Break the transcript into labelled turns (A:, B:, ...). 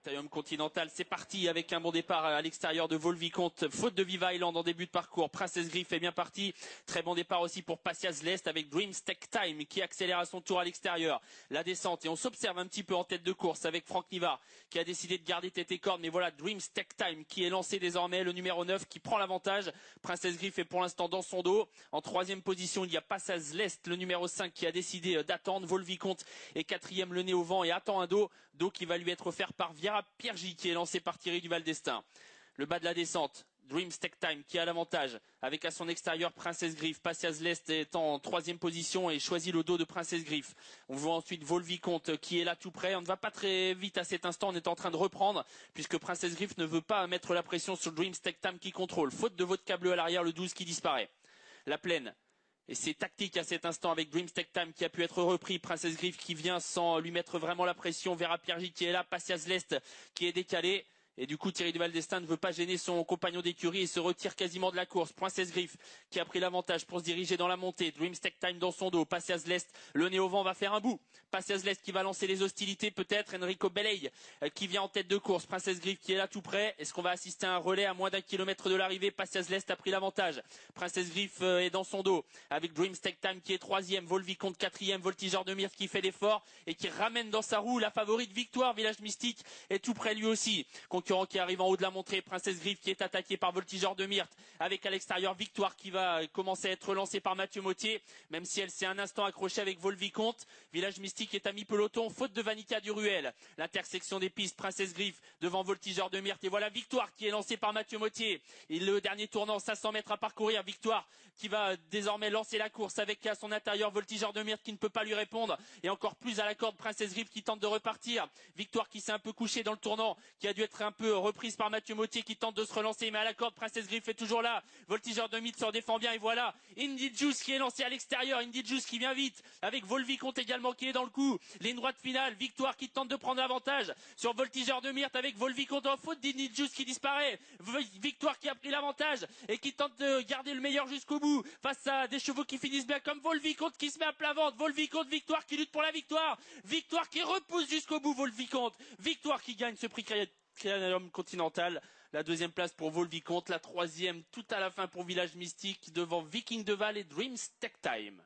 A: Tayum Continental, c'est parti avec un bon départ à l'extérieur de Volvicomte. Faute de Viva Island en début de parcours. Princess Griff est bien parti. Très bon départ aussi pour Pasias Lest avec Dreams Tech Time qui accélère à son tour à l'extérieur. La descente et on s'observe un petit peu en tête de course avec Franck Nivard qui a décidé de garder tête et corde. Mais voilà Dreams Tech Time qui est lancé désormais, le numéro 9 qui prend l'avantage. Princess Griff est pour l'instant dans son dos. En troisième position, il y a Pasias Lest, le numéro 5 qui a décidé d'attendre. Volvicomte est quatrième, le nez au vent et attend un dos qui va lui être offert par Viera Piergi qui est lancé par Thierry Duval d'Estaing. Le bas de la descente, Dreams Tech Time qui a l'avantage avec à son extérieur Princess Griff. Pasias Lest est en troisième position et choisit le dos de Princess Griff. On voit ensuite Volvicomte qui est là tout près. On ne va pas très vite à cet instant, on est en train de reprendre puisque Princess Griff ne veut pas mettre la pression sur Dreams Tech Time qui contrôle. Faute de vodka bleu à l'arrière, le 12 qui disparaît. La plaine. Et c'est tactique à cet instant avec Dreams Tech Time qui a pu être repris. Princess Griff qui vient sans lui mettre vraiment la pression. Vera Piergi qui est là. Pasias Lest qui est décalé. Et du coup, Thierry Duval d'Estaing ne veut pas gêner son compagnon d'écurie et se retire quasiment de la course. Princess Griff qui a pris l'avantage pour se diriger dans la montée. Dreams Tech Time dans son dos. Pasias Lest, le nez au vent, va faire un bout. Pasias Lest qui va lancer les hostilités peut-être. Enrico Beley qui vient en tête de course. Princess Griff qui est là tout près. Est-ce qu'on va assister à un relais à moins d'1 kilomètre de l'arrivée? Pasias Lest a pris l'avantage. Princess Griff est dans son dos avec Dreams Tech Time qui est troisième. Volvicomte quatrième. Voltigeur de Myrthe qui fait l'effort et qui ramène dans sa roue la favorite Victoire. Village Mystique est tout près lui aussi. Concurrent qui arrive en haut de la montée, Princess Griff qui est attaqué par Voltigeur de Myrthe avec à l'extérieur Victoire qui va commencer à être lancée par Mathieu Mottier, même si elle s'est un instant accrochée avec Volvicomte. Village Mystique est à mi-peloton, faute de Vanita Duruel. L'intersection des pistes, Princess Griff devant Voltigeur de Myrthe et voilà Victoire qui est lancée par Mathieu Mottier. Et le dernier tournant, 500 mètres à parcourir, Victoire qui va désormais lancer la course avec à son intérieur Voltigeur de Myrthe qui ne peut pas lui répondre et encore plus à la corde Princess Griff qui tente de repartir. Victoire qui s'est un peu couchée dans le tournant, qui a dû être un peu reprise par Mathieu Mottier qui tente de se relancer, mais à la corde Princess Griff est toujours là. Voltigeur de Myrthe se redéfend bien et voilà Indy Juice qui est lancé à l'extérieur. Indy Juice qui vient vite avec Volvicomte également qui est dans le coup. Ligne droite finale, Victoire qui tente de prendre l'avantage sur Voltigeur de Myrthe avec Volvicomte en faute d'Indy Juice qui disparaît. Victoire qui a pris l'avantage et qui tente de garder le meilleur jusqu'au bout face à des chevaux qui finissent bien comme Volvicomte qui se met à plat ventre. Volvicomte, Victoire qui lutte pour la victoire. Victoire qui repousse jusqu'au bout Volvicomte. Victoire qui gagne ce prix Tayum Continental. La deuxième place pour Volvicomte, la troisième tout à la fin pour Village Mystique devant Viking de Val et Dreams Tech Time.